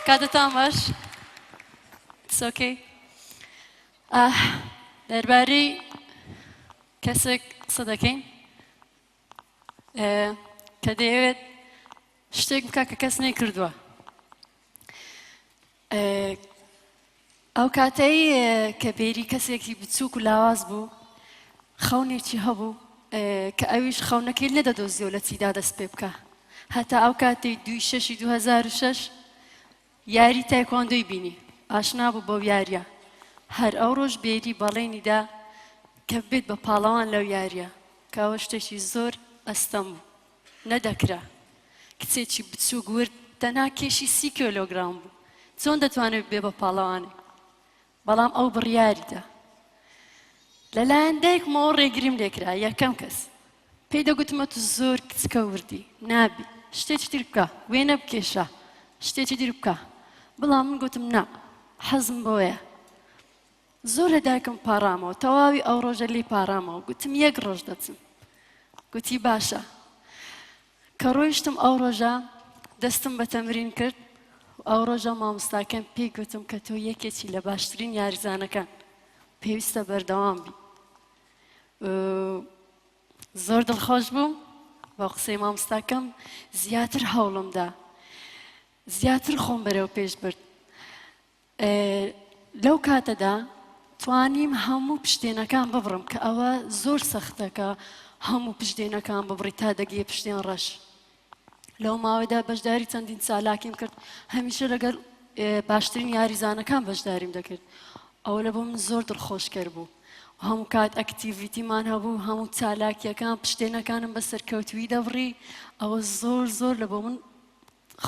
کاتتان باش سۆکەی دەربارەی کەسێک قسە دەکەین کە دەیەوێت شتێک بکە کە کەس نەیکردووە ئەو کاتەی کە بێری کەسێکی بچووک و لاواز بوو خەونێکی هەبوو کە ئەویش خەونەکەی نەدەدۆزیەوە لە چیدا دەست پێ بکە هەتا ئەو کاتەی 2/6/2006 یاری تایکواندۆی بینی ئاشنا بوو بەو یاریە هەر ئەو ڕۆژ بێری بەڵێنیدا کە بێت بە پاڵەوان لەو یاریە کە ئەوە شتێکی زۆر ئەستەم بوو نەدەکرا کچێکی بچووک ورد تەنها کێشی 30 کیلۆگرام بوو چۆن دەتوانێت بێ بە پاڵەوانێ بەڵام ئەو بڕیاریدا لەلایەن دایکمەوە ڕێگریم لێکرا یەکەم کەس پێی دەگوتمە تو زۆر کچکە وردی نابی شتێکی تر بکە وێنە بکێشە شتێکی تر بکە بەڵام من گوتم نا حەزم بۆیە زۆر لە دایکم پاڕامەوە تەواوی ئەو ڕۆژە لێی پاڕامەوە گوتم یەک ڕۆژ دەچم گوتی باشە کە ڕۆیشتم ئەو ڕۆژە دەستم بە تەمرین کرد ئەو ڕۆژە مامۆستاکەم پێی گوتم کە تۆ یەکێکی لە باشترین یاریزانەکان پێویستە بەردەوام بی زۆر دڵخۆش بووم بە قسەی مامۆستاکەم زیاتر هەوڵمدا زیاتر خۆم بەرەو پێش برد لەو کاتەدا توانیم هەموو پشتێنەکان ببڕم کە ئەوە زۆر سەختە کە هەموو پشتێنەکان ببڕی تا دەگێ پشتێن ڕەش لەو ماوەیەدا بەشداری چەندین چالاکیم کرد هەمیشە لەگەڵ باشترین یاریزانەکان بەشداریم دەکرد ئەوە لە بۆ من زۆر دڵخۆشکەر بوو هەموو کات ئەکتیڤیتیمان هەبوو هەموو چالاکیەکان پشتێنەکانم بەسەر کەوتوی دەبڕی ئەوە زۆر لە بۆ من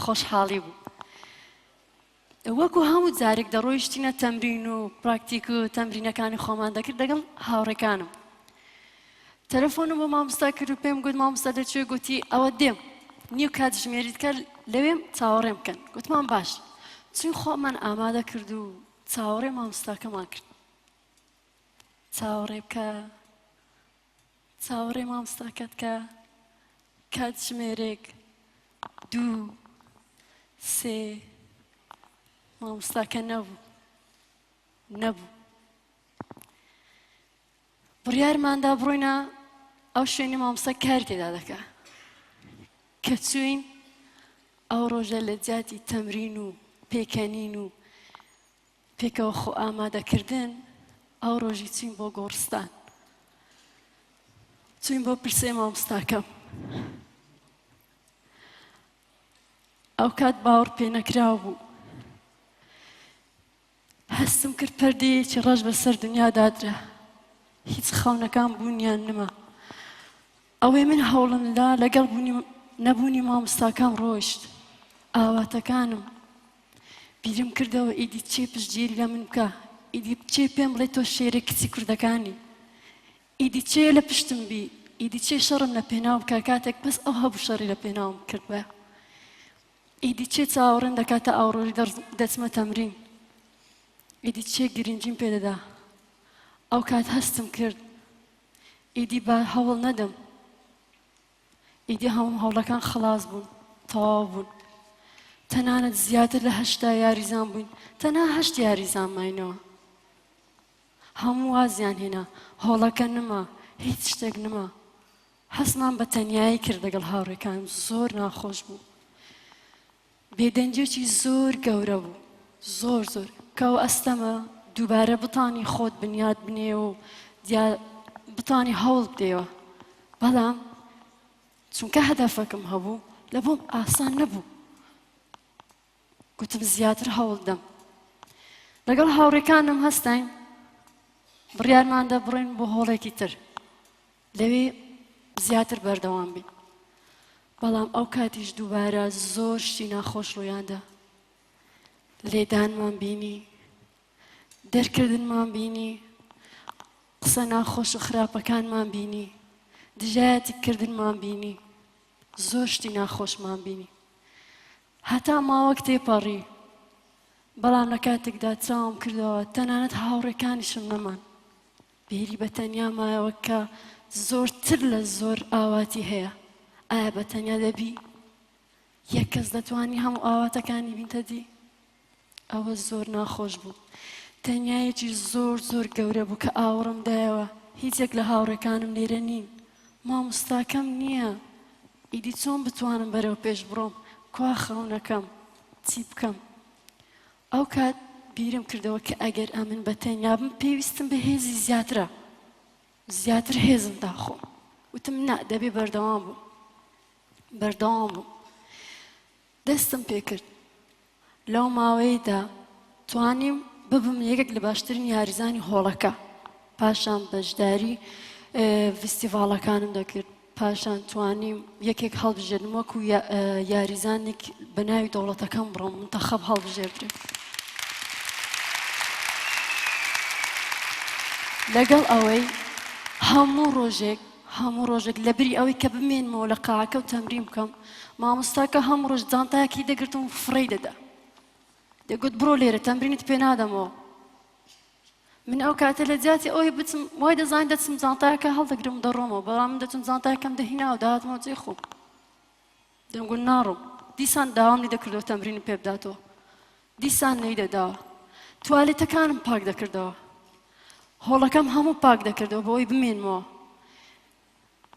خۆشحاڵی بوو وەکو هەموو جارێک دەڕۆیشتینە تەمرین و پراکتیک و تەمرینەکانی خۆمان دەکرد لەگەڵ هاوڕێکانم تەلەفۆنم بۆ مامۆستا کرد و پێم گوت مامۆستا دەچێ گوتی ئەوە دێم نیو کات ژمێریت کرد لەوێم چاوەڕێم بکەن گوتمان باش چون خۆمان ئامادە کرد و چاوەڕێ مامۆستاکەمان کرد چاوەڕێ بکە چاوەڕێ مامۆستاکەت کە کات ژمێرێک 2 3 مامۆستاکە نەبوو بڕیارماندا بڕۆینە ئەو شوێنی مامۆستا کاری تێدا دەکا کە چوین ئەو ڕۆژە لە جاتی تەمرین و پێکەنین و پێکەوە خۆ ئامادەکردن ئەو ڕۆژی چوین بۆ گۆڕستان چوین بۆ پرسەی مامۆستاکەم ئەو کات باوەڕ پێ نەکراو بوو هەستم کرد پەردەیەکی ڕەش بەسەر دنیا دادرا هیچ خەونەکان بوونیان نما ئەوەی من هەوڵمدا لەگەڵ نەبوونی مامۆستاکەم ڕۆیشت ئاواتەکانم بیرم کردەوە ئیدی چێ پشتگیری لە من بکە ئیدی چێ پێم بڵێ تۆ شێرە کچی کوردەکانی ئیدی چێ لە پشتم بی ئیدی چێ شەڕم لە پێناو بکە کاتێک بەس ئەو هەبوو شەڕی لە پێناوم کرد بە ئیدی چێ چاوەڕێن دەکاتە ئەو ڕۆژی دەچمە تەمرین ئیدی چێ گرنگیم پێدەدا ئەو کات هەستم کرد ئیدی بە هەوڵ نەدەم ئیدی هەموو هەوڵەکان خلاص بوون تەواو بوون تەنانەت زیاتر لە 8 یاریزان بووین تەنها 8 یاریزان ماینەوە هەموو وازیان هێنا هەوڵەکە نما هیچ شتێک نما هەستمان بە تەنیایی کرد لەگەڵ هاوڕێکانم زۆر ناخۆش بوو بێدەنجێکی زۆر گەورە بوو زۆر کە ئەو ئەستەمە دووبارە بتانی خۆت بنیاد بنێ و بتانی هەوڵ بدەیەوە بەڵام چونکە هەدەفەکەم هەبوو لە بۆم ئاسان نەبوو گوتم زیاتر هەوڵ دەم لەگەڵ هاوڕێکانم هەستین بڕیارماندا بڕۆین بۆ هۆڵێکی تر لەوێ زیاتر بەردەوام بین بەڵام ئەو کاتیش دووبارە زۆر شتی ناخۆش ڕوویاندا لێدانمان بینی دەرکردنمان بینی قسە ناخۆش و خراپەکانمان بینی دژایەتیکردنمان بینی زۆر شتی ناخۆشمان بینی هەتا ماوەک تێپەڕی بەڵام لە کاتێکدا چاوم کردەوە تەنانەت هاوڕێکانیشم نەمان بێری بە تەنیا مایەوە کە زۆرتر لە زۆر ئاواتی هەیە ئایا بە تەنیا دەبی یەک کەس دەتوانی هەموو ئاواتەکانی بینتە دی ئەوە زۆر ناخۆش بوو تەنیایەکی زۆر زۆر گەورە بوو کە ئاوڕم دایەوە هیچێک لە هاوڕێکانم لێرە نین مامۆستاکەم نییە ئیدی چۆن بتوانم بەرەو پێش بڕۆم کوا خەونەکەم چی بکەم ئەو کات بیرم کردەوە کە ئەگەر ئەمن بە تەنیا بم پێویستم بە هێزی زیاترە زیاتر هێزم داخۆم وتم نا دەبێ بەردەوام بوو بەردەوام بوو دەستم پێ کرد لەو ماوەیەدا توانیم ببم یەکێک لە باشترین یاریزانی هۆڵەکە پاشان بەشداری فستیڤاڵەکانم دەکرد پاشان توانیم یەکێک هەڵبژێرم وەکو یاریزانێک بە ناوی دەوڵەتەکەم بڕۆم منتەخەب هەڵبژێردرێت لەگەڵ ئەوەی هەموو ڕۆژێک لەبری ئەوەی کە بمێنمەوە لە قاعەکە و تەمرین بکەم مامۆستاکە هەموو ڕۆژ جانتایەکی دەگرتم و فڕەی دەدا دەگوت بڕۆ لێرە تەمرینت پێ نادەمەوە من ئەو کاتە لە جیاتی ئەوەی بچم وای دەزانین دەچم جانتایەکە هەڵدەگرم دەڕۆمەوە بەڵام من دەچم جانتایەکەم دەهیناوە داهاتمەوە جێ خۆم دەمگوت ناڕۆم دیسان داوام دەکردەوە تەمرینم پێ بداتەوە دیسان نەیدەداوە توالێتەکانم پاک دەکردەوە هۆڵەکەم هەموو پاک دەکردەوە بۆ ئەوی بمێنمەوە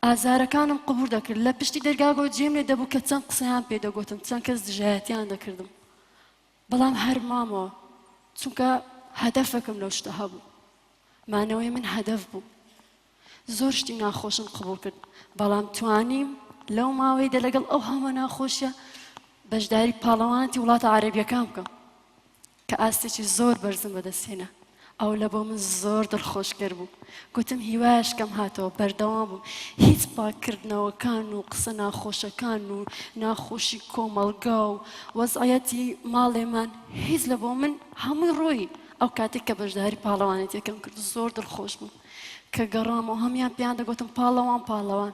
ئازارەکانم قبول دەکرد لە پشتی دەرگاگەوە جێم لێ دەبوو کە چەند قسەیان پێ دەگوتم چەند کەس دژایەتیان دەکردم بەڵام هەر مامەوە چونکە هەدەفەکەم لەو شتە هەبوو مانەوەی من هەدەف بوو زۆر شتی ناخۆشم قبول کرد بەڵام توانیم لەو ماوەیدا لەگەڵ ئەو هەمە ناخۆشیە بەشداری پاڵەوانێتی وڵاتە عەرەبیەکان بکەم کە ئاستێکی زۆر بەرزم بەدەستهێنا ئەو لە بۆ من زۆر دڵخۆشکەر بوو گوتم هیوایشکەم هاتەوە بەردەوام بووم هیچ پاکردنەوەکان و قسە ناخۆشەکان و ناخۆشی کۆمەڵگا و وەزعەتی ماڵێمان هیچ لە بۆ من هەمووی ڕۆی ئەو کاتێک کە بەشداری پاڵەوانێتیەکەم کرد زۆر دڵخۆش بووم کە گەڕامەوە هەمیان پێیان دەگوتم پاڵەوان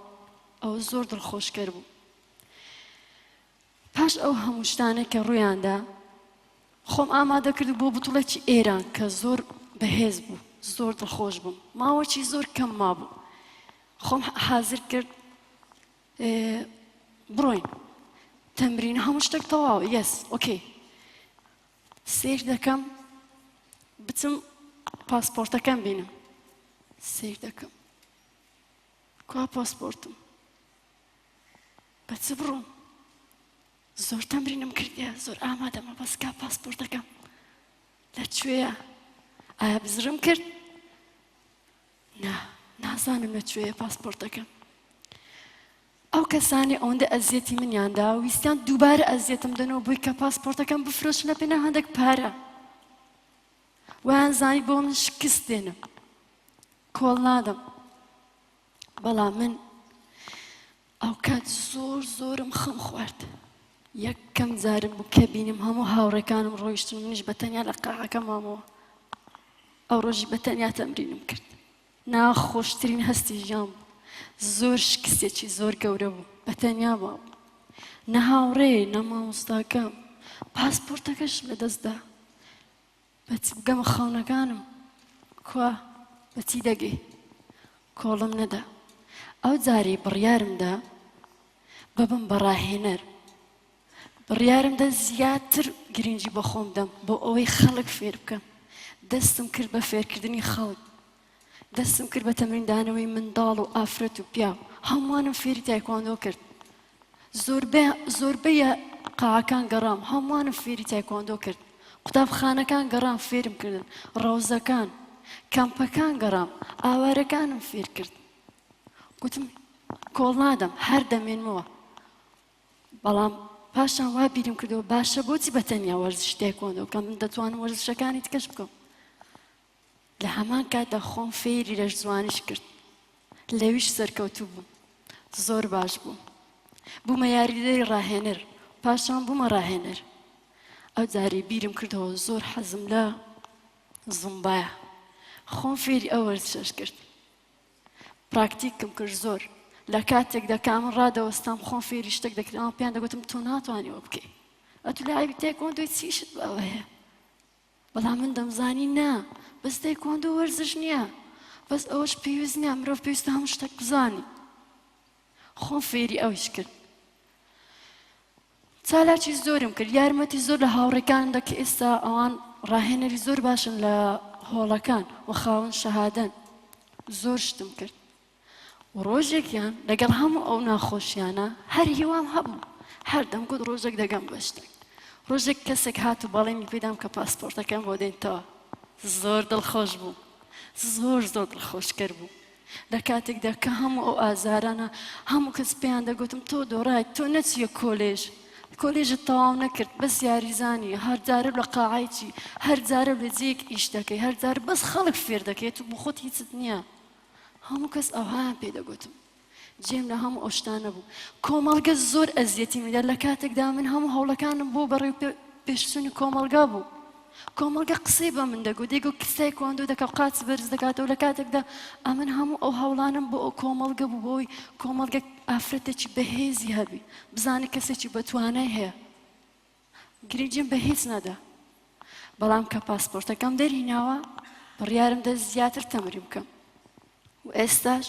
ئەو زۆر دڵخۆشکەر بوو پاش ئەو هەموو شتانێک کە ڕوویاندا خۆم ئامادە کرد بۆ بوتڵێکی ئێران کە زۆر بەهێز بوو زۆر دڵخۆش بووم ماوەکی زۆر کەم مابوو خۆم حازر کرد بڕۆین تەمرین هەموو شتێک تەواوە یەس ئۆکەی سیر دەکەم بچم پاسپۆرتەکەم بینم سیر دەکەم کوا پاسپۆرتم بە چ بڕۆم زۆر تەمرینم کردیە زۆر ئامادەمە بەسکا پاسپۆرتەکەم لەکوێیە ئایا بزرم کرد نازانم لەکوێیە پاسپۆرتەکەم ئەو کەسانی ئەوەندە ئەزیەتی منیاندا ویستیان دووبارە ئەزیەتم دەنەوە بۆی کە پاسپۆرتەکەم بفرۆشنە پێنە هەندێک پارە ویان زانی بۆ من شکست دێنم کۆڵ نادەم بەڵام من ئەو کات زۆرم خەم خوارد یەکەم جارم بوو کە بینیم هەموو هاوڕێکانم ڕۆیشتن منیش بەتەنیا لە قاعەکە مامەوە ئەو ڕۆژی بەتەنیا تەمرینم کرد ناخۆشترین هەستی ژیان بوو زۆر شکستێکی زۆر گەورە بوو بەتەنیا مام نە هاوڕێ نە مامۆستاکەم پاسپۆرتەکەشم لەدەستدا بەچی بگەمە خەونەکانم کوا بەچی دەگەی کۆڵم نەدا ئەو جاری بڕیارمدا ببم بەڕاهێنەر بڕیارمدا زیاتر گرنگی بە خۆم دەم بۆ ئەوەی خەڵک فێر بکەم دەستم کرد بە فێرکردنی خەڵک دەستم کرد بە تەمریندانەوەی منداڵ و ئافرەت و پیا هەمووانم فێری تایکواندۆ کرد زۆربەی قاعەکان گەڕام هەمووانم فێری تایکواندۆ کرد قوتابخانەکان گەڕام فێرم کردن ڕەوزەکان کەمپەکان گەڕام ئاوارەکانم فێر کرد گوتم کۆڵ نادەم هەر دەمێنمەوە بەڵام پاشان وا بیرم کردەوە باشە بۆچی بەتەنیا وەرزش تایکواندۆ بکەم من دەتوانم وەرزشەکانی تکەش بکەم لە هەمان کاتدا خۆم فێری لەش جوانیش کرد لەویش سەرکەوتوو بووم زۆر باش بووم بوومە یاریدەری ڕاهێنەر پاشان بوومە ڕاهێنەر ئەو جاری بیرم کردەوە زۆر حەزم لە زومبایە خۆم فێری ئەو وەرزشەش کرد پراکتیکم کرد زۆر لە کاتێکدا کە من ڕادەوەستام خۆم فێری شتێک دەکرد ئەمە پێیان دەگوتم تۆ ناتوانیەوە بکەی ئەتو لە ئایبی تایکواندۆی چیشت بەوە هەیە بەڵام من دەمزانی نا بەس تایکواندۆ وەرزش نییە بەس ئەوەش پێویست نییە مرۆڤ پێویستە هەموو شتێک بزانی خۆم فێری ئەویش کرد چالاکی زۆرم کرد یارمەتی زۆر لە هاوڕێکاندا کە ئێستا ئەوان ڕاهێنەری زۆر باشن لە هۆڵەکان و خاوەن شەهادەن زۆر شتم کرد و ڕۆژێکیان لەگەڵ هەموو ئەو ناخۆشیانە هەر هیوام هەبوو هەر دەمگوت ڕۆژێک دەگەم بەشتێک ڕۆژێک کەسێک هات و بەڵێمی پێدام کە پاسپۆرتەکەم بۆ دێنتەوە زۆر دڵخۆش بوو زۆر دڵخۆش کرد بوو لە کاتێکدا کە هەموو ئەو ئازارانە هەموو کەس پێیان دەگوتم تۆ دۆڕای تۆ نەچیە کۆلێژت تەواو نەکرد بەس یاریزانی هەر جارە لە قاعایکی هەر جارە لە جێیەک ئیش دەکەی هەر جارە بەس خەڵک فێر دەکەیت و بۆ خۆت هیچت نییە هەموو کەس ئەوهایان پێ دەگوتم جێم لە هەموو ئەو شتانە بوو کۆمەڵگە زۆر ئەزیەتی میدا لە کاتێکدا من هەموو هەوڵەکانم بۆ بەڕێو پێشچوونی کۆمەڵگا بوو کۆمەڵگە قسەی بە من دەگوت دەیگوت کسای کۆندۆ دەکە قاچ بەرز دەکاتەوە لە کاتێکدا ئەمن هەموو ئەو هەوڵانم بۆ ئەو کۆمەڵگە بوو بۆی کۆمەڵگە ئافرەتێکی بەهێزی هەبی بزانێ کەسێکی بەتوانای هەیە گرنگیم بە هیچ نەدا بەڵام کە پاسپۆرتەکەم دەرهیناوە بڕیارم دە زیاتر تەمرین بکەم و ئێستاش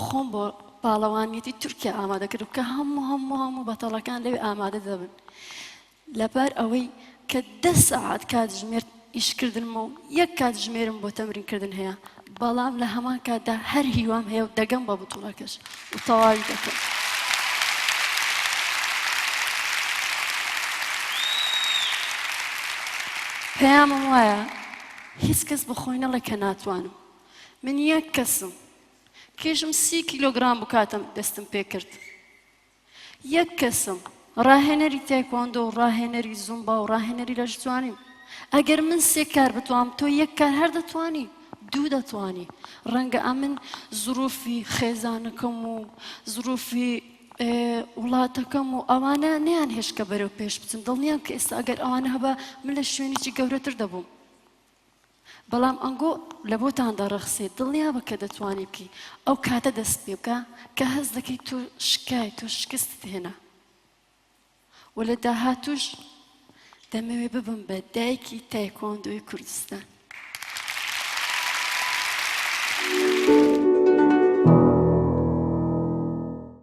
خۆم بۆ پاڵەوانیەتی تورکیا ئامادە کرد کە هەموو بەتەڵەکان لەوێ ئامادە دەبن لەبەر ئەوەی کە 10 ساعات کاتژمێر ئیشکردنمە و 1 کاتژمێرم بۆ تەمرینکردن هەیە بەڵام لە هەمان کاتدا هەر هیوام هەیە و دەگەم بە بوتوڵەکەش و تەواوی دەکەم پەیامم وایە هیچ کەس بە خۆی نەڵێ کە ناتوانم من 1 کەسم کێشم 30 کیلۆگرام بکاتم دەستم پێ کرد 1 کەسم ڕاهێنەری تایکواندۆ و ڕاهێنەری زومبا و ڕاهێنەری لەش توانیم ئەگەر من 3 کار بتوانم تۆ 1 کار هەر دەتوانی 2 دەتوانی ڕەنگە ئەمن زروفی خێزانەکەم و زروفی وڵاتەکەم و ئەوانە نەیان هێشکە بەرەو پێش بچن دڵنیام کە ئێستا ئەگەر ئەوانە هەبە من لە شوێنێکی گەورەتر دەبووم بەڵام ئەنگۆ لە بۆتاندا ڕەخسێ دڵنیا بە کە دەتوانی بکەی ئەو کاتە دەست پێ بکە کە هەز دەکەی تۆ شکای تۆ شکستت هێنا و لە داهاتوش دەمەوێ ببم بە دایکی تایکۆندۆی کوردستان